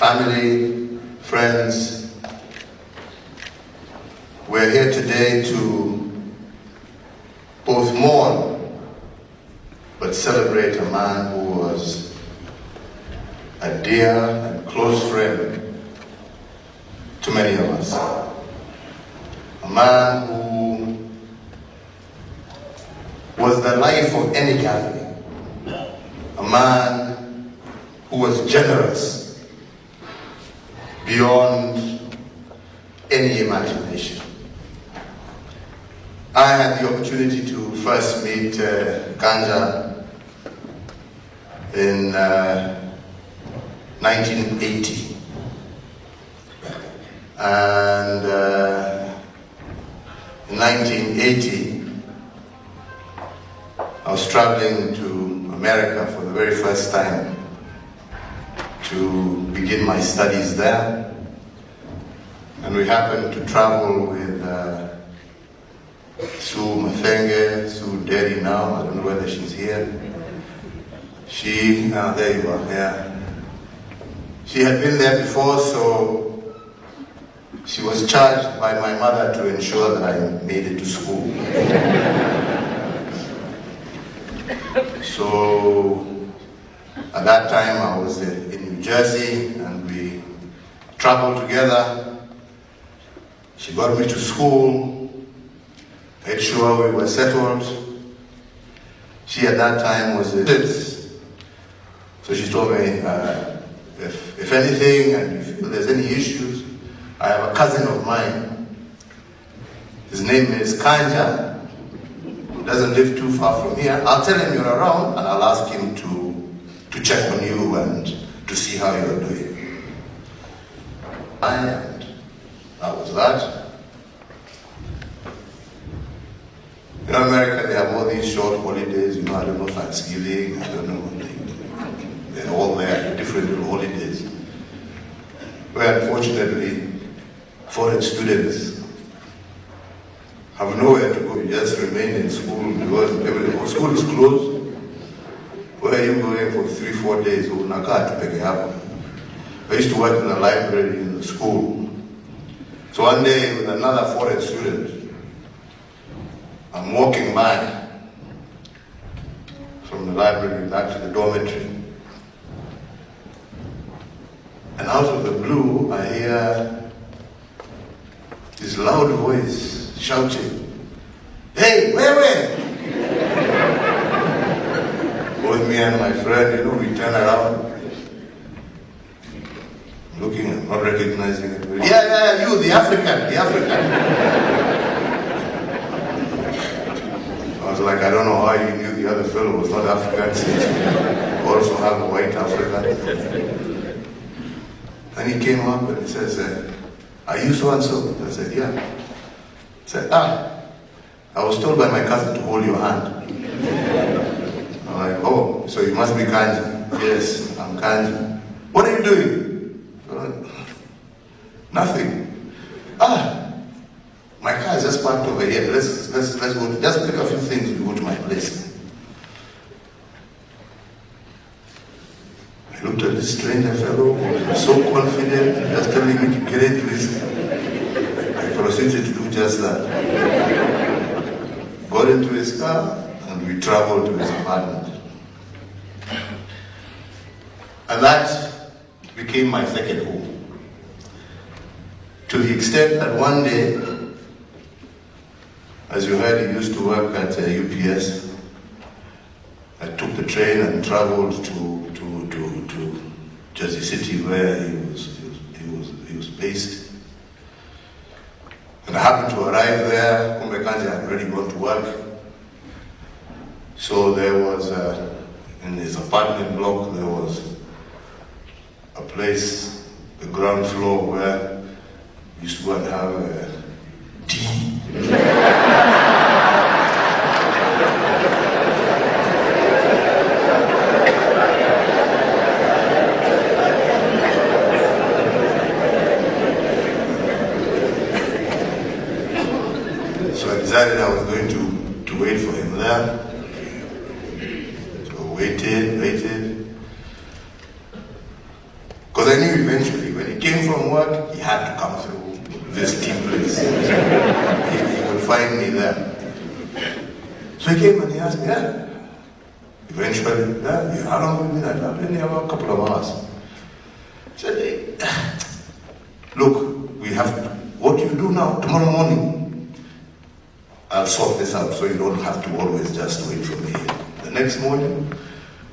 family, friends, we're here today to both mourn but celebrate a man who was a dear and close friend to many of us. A man who was the life of any gathering. A man who was generous beyond any imagination. I had the opportunity to first meet Kanja in 1980. And in 1980, I was traveling to America for the very first time to begin my studies there. And we happened to travel with Sue Mathenge, Sue Derry now, I don't know whether she's here. There you are, yeah. She had been there before, so she was charged by my mother to ensure that I made it to school. So, at that time I was in New Jersey and we traveled together. She got me to school, made sure we were settled. She at that time was a nurse. So she told me, if anything and you feel there's any issues, I have a cousin of mine. His name is Kanja, who doesn't live too far from here. I'll tell him you're around and I'll ask him to check on you and to see how you're doing. And that was that. In America, they have all these short holidays, I don't know, Thanksgiving, I don't know, they're all there, different little holidays. Where unfortunately, foreign students have nowhere to go, you just remain in school because school is closed. Where are you going for 3-4 days? I used to work in the library in the school. So one day with another foreign student, I'm walking back from the library back to the dormitory. And out of the blue, I hear this loud voice shouting, "Hey, where?" Both me and my friend, we turn around, looking and not recognizing it. Yeah, you, the African. I was like, I don't know how you knew the other fellow was not African, since you also have a white African. And he came up and he says, "Are you so-and-so?" I said, "Yeah." He said, "I was told by my cousin to hold your hand." I'm like, "Oh, so you must be Kanji." "Yes, I'm Kanji." "What are you doing?" "Nothing." "My car is just parked over here. Let's go. Just pick a few things to go to my place." I looked at this stranger fellow, so confident, just telling me to get into this. I proceeded to do just that. Got into his car and we traveled to his apartment. And that became my second home. To the extent that one day, as you heard, he used to work at UPS. I took the train and traveled to Jersey City, where he was based. And I happened to arrive there. Kumbe Kanja had already gone to work. So there was, in his apartment block, there was a place, the ground floor, where we used to go and have tea. So I decided I was going to wait for him there. So waited. Because I knew eventually when he came from work, he had to come through this tea place. He would find me there. So he came and he asked me, yeah. Eventually, yeah, how long have you been at? I've been here about a couple of hours. I said, hey, look, we have to, what you do now, tomorrow morning, I'll sort this out so you don't have to always just wait for me. The next morning,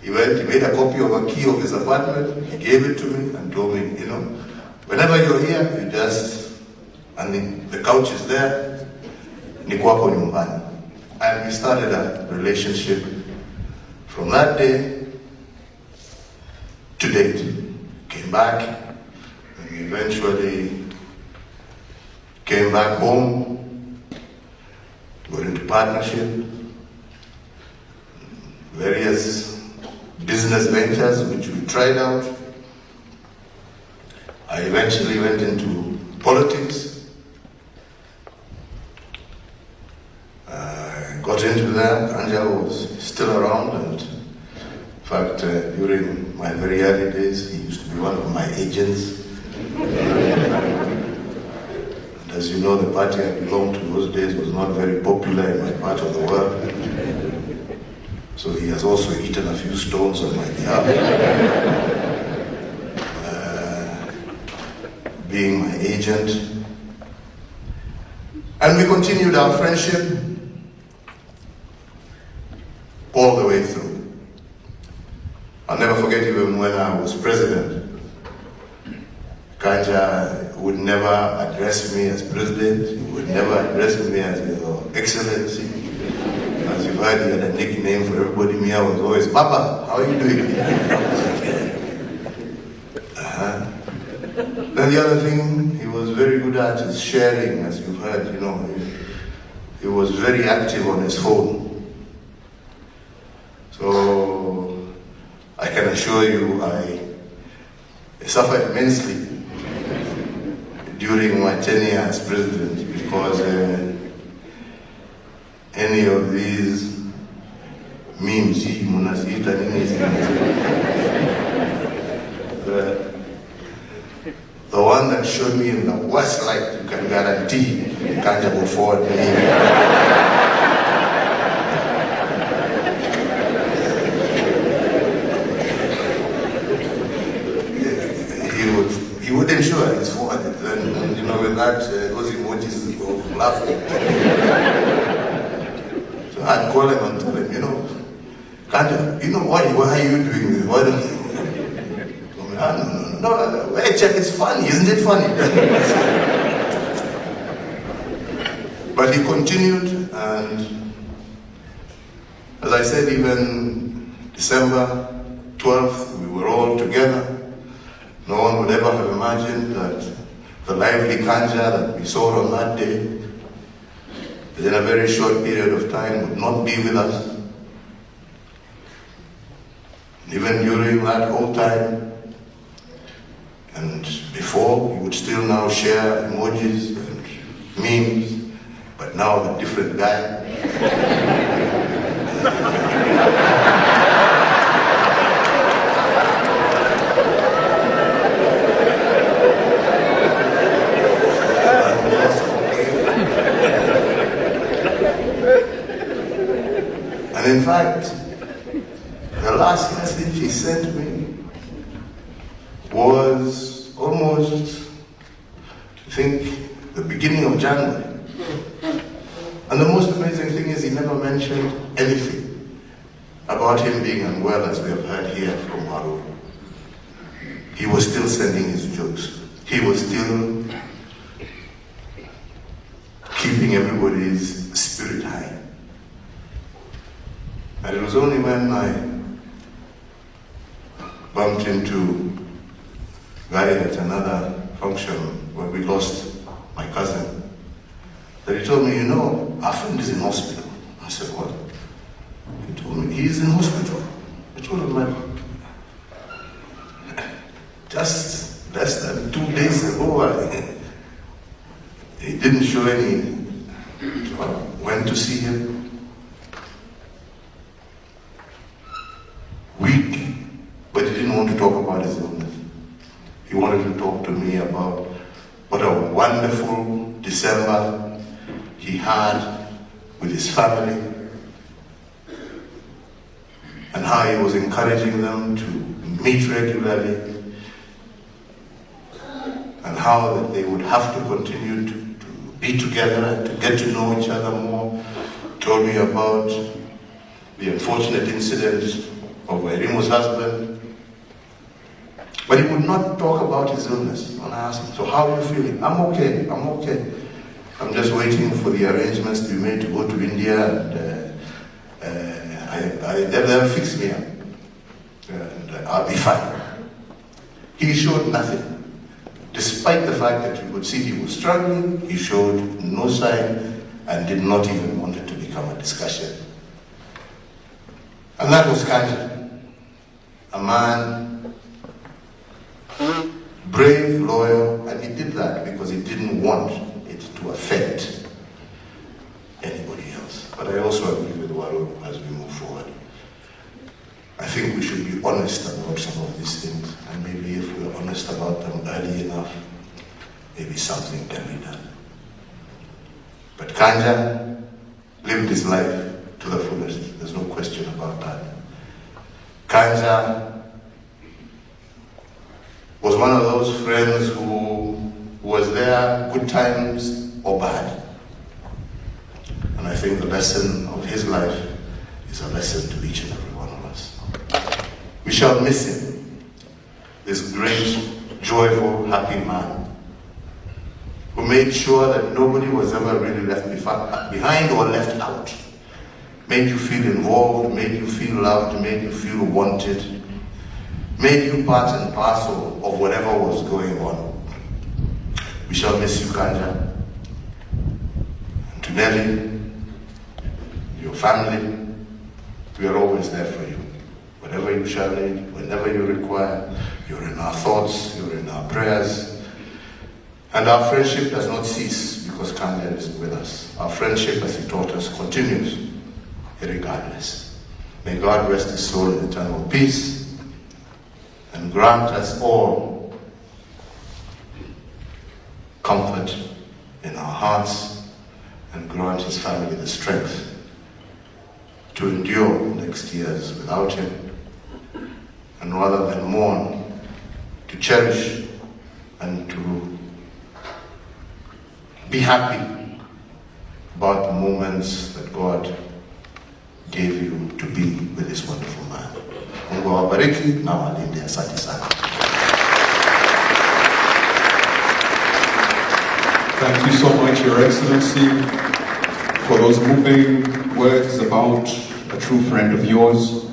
he went, he made a copy of a key of his apartment, he gave it to me and told me, you know, whenever you're here, you just, and the couch is there, ni kwako nyumbani. And we started a relationship from that day to date. Came back, and we eventually came back home, got into partnership, various business ventures which we tried out. I eventually went into politics. Got into that. Anja was still around, and in fact, during my very early days, he used to be one of my agents. And as you know, the party I belonged to those days was not very popular in my part of the world. So he has also eaten a few stones on my behalf. Being my agent. And we continued our friendship all the way through. I'll never forget even when I was president. Kanja would never address me as president. He would never address me as Your Excellency. As you've heard, he had a nickname for everybody. Mia was always, Papa, how are you doing? Then the other thing he was very good at is sharing, as you've heard, you know. He was very active on his phone. So I can assure you I suffered immensely during my tenure as president, because any of these memes, the one that showed me in the worst light, you can guarantee you can't go forward me. He would ensure he's forwarded, and you know, with that, those emojis of laughing. So I'd call him and tell him, you know, Kanja, you know, why are you doing this? Why don't you? No, hey, check, it's funny, isn't it funny? But he continued, and as I said, even December 12th, we were all together. No one would ever have imagined that the lively Kanja that we saw on that day, within a very short period of time, would not be with us. Even during that whole time, and before, he would still now share emojis and memes, but now a different guy. And in fact, the last message he sent me was almost, I think, the beginning of January. And the most amazing thing is he never mentioned anything about him being unwell, as we have heard here from Uhuru. He was still sending his jokes. He was still keeping everybody's spirit high. And it was only when I bumped into Guy at another function where we lost my cousin, that he told me, you know, our friend is in hospital. I said, what? He told me, he's in hospital. I told him, man, just less than 2 days ago, he didn't show any, so I went to see him. Weak, but he didn't want to talk about his illness. He wanted to talk to me about what a wonderful December he had with his family, and how he was encouraging them to meet regularly, and how that they would have to continue to be together and to get to know each other more. Told me about the unfortunate incident of Wairimu's husband. But he would not talk about his illness. And I asked him, so how are you feeling? I'm okay, I'm okay. I'm just waiting for the arrangements to be made to go to India, and they'll fix me up. And I'll be fine. He showed nothing. Despite the fact that you could see he was struggling, he showed no sign and did not even want it to become a discussion. And that was Kanja, a man, brave, loyal, and he did that because he didn't want it to affect anybody else. But I also agree with Uhuru as we move forward. I think we should be honest about some of these things, and maybe if we're honest about them early enough, maybe something can be done. But Kanja lived his life to the fullest. There's no question about that. Kanja was one of those friends who was there, good times or bad. And I think the lesson of his life is a lesson to each and every one of us. We shall miss him, this great, joyful, happy man who made sure that nobody was ever really left behind or left out. Made you feel involved, made you feel loved, made you feel wanted, made you part and parcel of whatever was going on. We shall miss you, Kanja. And to Nelly, your family, we are always there for you. Whatever you shall need, whenever you require, you're in our thoughts, you're in our prayers. And our friendship does not cease because Kanja is with us. Our friendship, as he taught us, continues regardless. May God rest his soul in eternal peace and grant us all comfort in our hearts, and grant his family the strength to endure next years without him, and rather than mourn, to cherish and to be happy about the moments that God gave you to be with this wonderful man. Mungu awabariki na walinde. Asante sana. Thank you so much, Your Excellency, for those moving words about a true friend of yours.